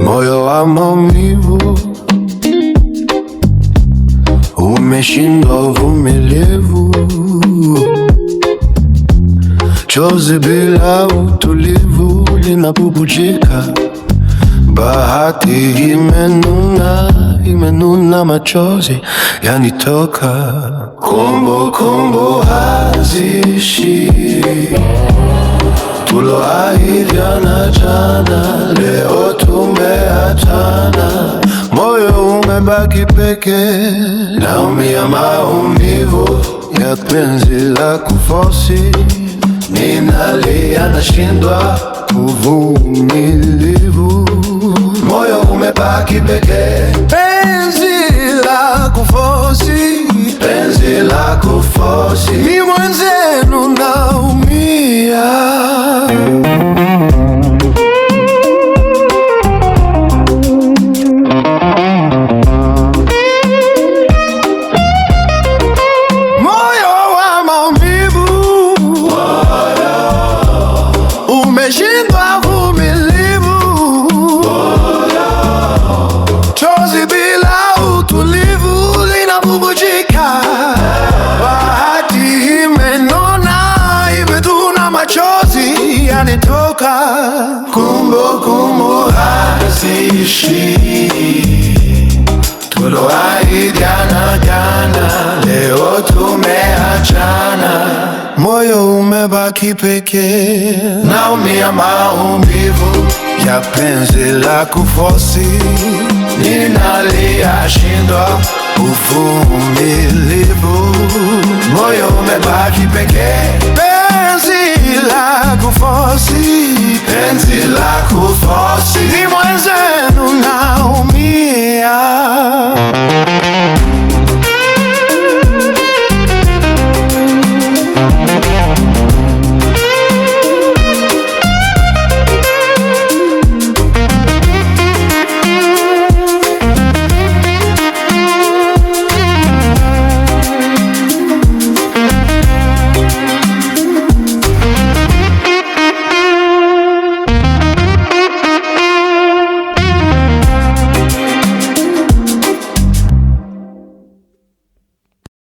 Moyo wa maumivu umeshindwa uvumilivu, chozi bila utulivu linabubujika. Bahati imenuna, machozi yanitoka. Kumbukumbu haziishi, tuloahidiana jana, leo tumeachana. Moyo umebaki peke, naumia maumivu ya penzi la kufosi. Ninalia nashindwa uvumilivu, moyo umebaki peke. Penzi la kufosi, penzi la kufosi, mi mwenzenu naumia. Umeshindwa vumilivu, chozi bila utulivu linabubujika. Bahati imenona, imetuna, machozi yanitoka. Kumbukumbu haziishi, tuloahidiana jana, leo tumeachana. Moyo umebaki peke, naumia maumivu ya penzi la kufosi. Ninalia shindwa uvumilivu.